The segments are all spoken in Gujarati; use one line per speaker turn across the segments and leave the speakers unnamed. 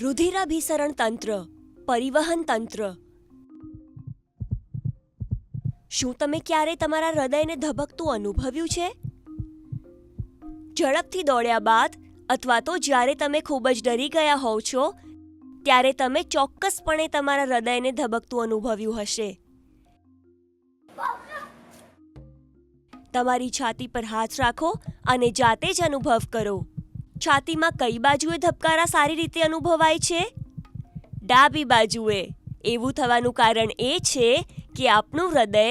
રુધિરાભિસરણ તંત્ર, પરિવહન તંત્ર. શું તમે ક્યારે તમારા હૃદયને ધબકતું અનુભવ્યું છે? ઝડપથી દોડ્યા બાદ અથવા તો જ્યારે તમે ખૂબ જ ડરી ગયા હોવ છો ત્યારે તમે ચોક્કસપણે તમારા હૃદયને ધબકતું અનુભવ્યું હશે. તમારી છાતી પર હાથ રાખો અને જાતે જ અનુભવ કરો. છાતીમાં કઈ બાજુએ ધબકારા સારી રીતે અનુભવાય છે? ડાબી બાજુએ. એવું થવાનું કારણ એ છે કે આપણું હૃદય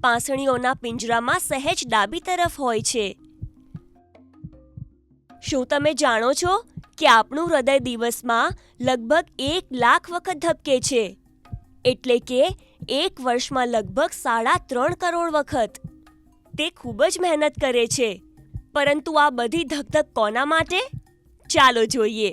પાંસળીઓના પિંજરામાં સહેજ ડાબી તરફ હોય છે. શું તમે જાણો છો કે આપણું હૃદય દિવસમાં લગભગ 1 લાખ વખત ધબકે છે? એટલે કે એક વર્ષમાં લગભગ 3.5 કરોડ વખત. તે ખૂબ જ મહેનત કરે છે. પરંતુ આ બધી ધકધક કોના માટે? ચાલો જોઈએ.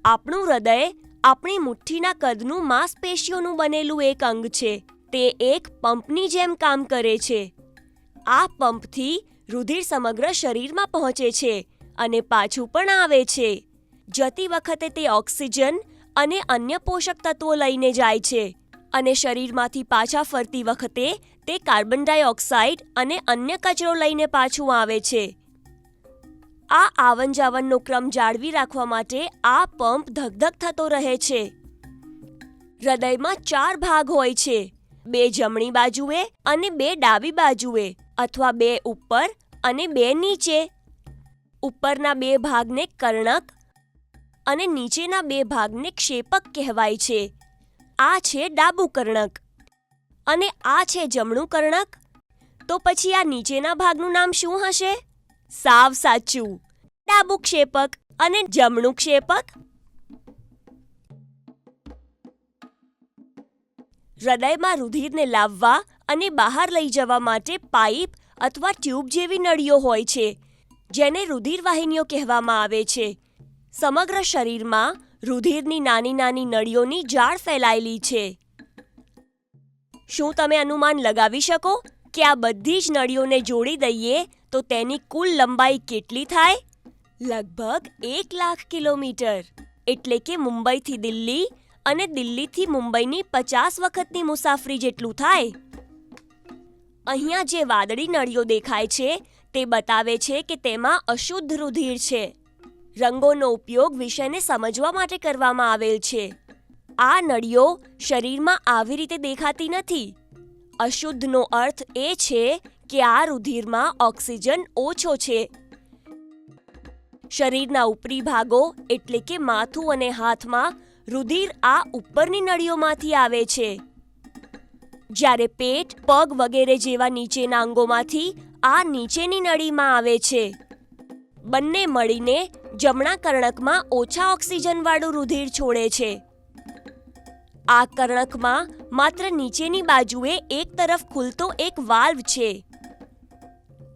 આપણું હૃદય આપણી મુઠ્ઠીના કદનું માંસપેશીઓનું બનેલું એક અંગ છે. તે એક પંપની જેમ કામ કરે છે. આ પંપથી રુધિર સમગ્ર શરીરમાં પહોંચે છે અને પાછું પણ આવે છે. જતી વખતે તે ઓક્સિજન અને અન્ય પોષક તત્વો લઈને જાય છે અને શરીરમાંથી પાછા ફરતી વખતે તે કાર્બન ડાયોક્સાઇડ અને અન્ય કચરો લઈને પાછું આવે છે. આ આવન જાવનનો ક્રમ જાળવી રાખવા માટે આ પંપ ધગધગ થતો રહે છે. હૃદયમાં 4 ભાગ હોય છે, 2 જમણી બાજુએ અને 2 ડાબી બાજુએ, અથવા 2 ઉપર અને 2 નીચે. ઉપરના 2 ભાગને કર્ણક અને નીચેના 2 ભાગને ક્ષેપક કહેવાય છે. આ છે ડાબું કર્ણક અને આ છે જમણું કર્ણક. તો પછી આ નીચેના ભાગનું નામ શું હશે? સાવ સાચું, ડાબું ક્ષેપક અને જમણું ક્ષેપક. હૃદયમાં રુધિરને લાવવા અને બહાર લઈ જવા માટે પાઇપ અથવા ટ્યુબ જેવી નળીઓ હોય છે, જેને રુધિરવાહિનીઓ કહેવામાં આવે છે. સમગ્ર શરીરમાં રુધિરની નાની નાની નળીઓની જાળ ફેલાયેલી છે. શું તમે અનુમાન લગાવી શકો કે આ બધી જ નળીઓને જોડી દઈએ તો તેની કુલ લંબાઈ કેટલી થાય? લગભગ 1 લાખ કિલોમીટર. એટલે કે મુંબઈથી દિલ્હી અને દિલ્હીથી મુંબઈની 50 વખતની મુસાફરી જેટલું થાય. અહીંયા જે વાદળી નળીઓ દેખાય છે તે બતાવે છે કે તેમાં અશુદ્ધ રુધિર છે. રંગોનો ઉપયોગ વિષયને સમજવા માટે કરવામાં આવેલ છે. આ નળીઓ શરીરમાં આવી રીતે દેખાતી નથી. અશુદ્ધનો અર્થ એ છે કે આ રુધિરમાં ઓક્સિજન ઓછો છે. શરીરના ઉપરી ભાગો એટલે કે માથું અને હાથમાં રુધિર આ ઉપરની નળીઓમાંથી આવે છે, જ્યારે પેટ, પગ વગેરે જેવા નીચેના અંગોમાંથી આ નીચેની નળીમાં આવે છે. બંને મળીને જમણા કર્ણકમાં ઓછા ઓક્સિજનવાળું રુધિર છોડે છે. આ કર્ણકમાં માત્ર નીચેની બાજુએ એક તરફ ખુલતો એક વાલ્વ છે.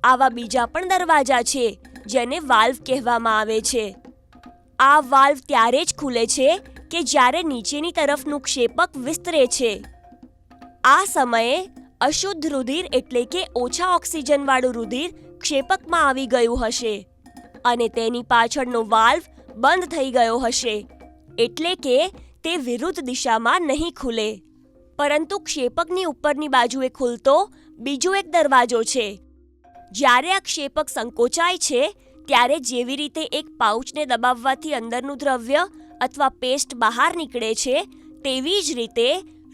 આવા બીજા પણ દરવાજા છે જેને વાલ્વ કહેવામાં આવે છે. આ વાલ્વ ત્યારે જ ખુલે છે કે જ્યારે નીચેની તરફનું ક્ષેપક વિસ્તરે છે. આ સમયે અશુદ્ધ રુધિર એટલે કે ઓછા ઓક્સિજનવાળું રુધિર ક્ષેપકમાં આવી ગયું હશે અને તેની પાછળનો વાલ્વ બંધ થઈ ગયો હશે. એટલે કે તે વિરુદ્ધ દિશામાં નહીં ખુલે, પરંતુ ક્ષેપકની ઉપરની બાજુએ ખુલતો બીજો એક દરવાજો છે. જ્યારે આ ક્ષેપક સંકોચાય છે ત્યારે જેવી રીતે એક પાઉચને દબાવવાથી અંદરનું દ્રવ્ય અથવા પેસ્ટ બહાર નીકળે છે, તેવી જ રીતે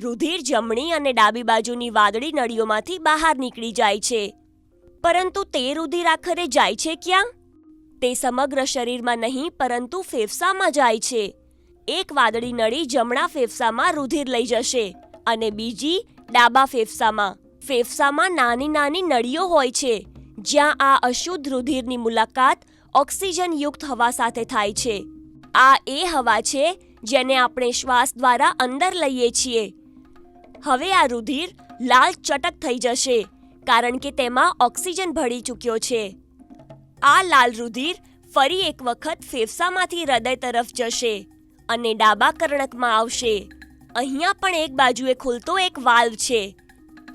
રુધિર જમણી અને ડાબી બાજુની વાદળી નળીઓમાંથી બહાર નીકળી જાય છે. પરંતુ તે રુધિર આખરે જાય છે ક્યાં? તે સમગ્ર શરીરમાં નહીં પરંતુ ફેફસામાં જાય છે. એક વાદળી નળી જમણા ફેફસામાં રુધિર લઈ જશે અને બીજી ડાબા ફેફસામાં. ફેફસામાં નાની નાની નળીઓ હોય છે જ્યાં આ અશુદ્ધ રુધિરની મુલાકાત ઓક્સિજનયુક્ત હવા સાથે થાય છે. આ એ હવા છે જેને આપણે શ્વાસ દ્વારા અંદર લઈએ છીએ. હવે આ રુધિર લાલ ચટક થઈ જશે કારણ કે તેમાં ઓક્સિજન ભળી ચૂક્યો છે. આ લાલ રુધિર ફરી એક વખત ફેફસામાંથી હૃદય તરફ જશે અને ડાબા કર્ણકમાં આવશે. અહીંયા પણ એક બાજુએ ખુલતો એક વાલ્વ છે.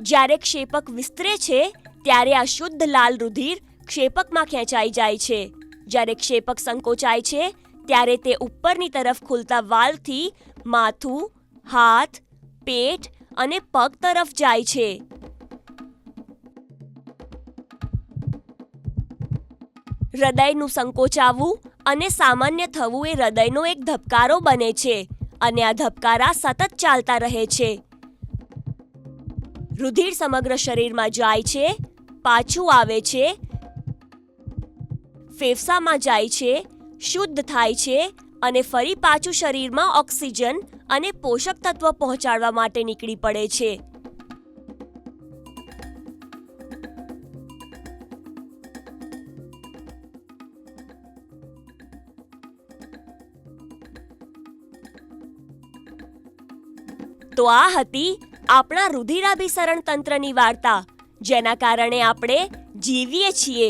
જ્યારે ક્ષેપક વિસ્તરે છે ત્યારે આ શુદ્ધ લાલ રુધિર ક્ષેપકમાં ખેંચાઈ જાય છે જ્યારે ક્ષેપક સંકોચાય છે ત્યારે તે ઉપરની તરફ ખુલતા વાલ્વથી માથું, હાથ, પેટ અને પગ તરફ જાય છે. હૃદયનું સંકોચાવવું અને સામાન્ય થવું એ હૃદયનો એક ધબકારો બને છે અને આ ધબકારા સતત ચાલતા રહે છે. રુધિર સમગ્ર શરીરમાં જાય છે, પાછું આવે છે, ફેફસામાં જાય છે, શુદ્ધ થાય છે અને ફરી પાછું શરીરમાં ઓક્સિજન અને પોષક તત્વ પહોંચાડવા માટે નીકળી પડે છે. તો આ હતી આપણા રુધિરાભિસરણ તંત્રની વાર્તા, જેના કારણે આપણે જીવીએ છીએ.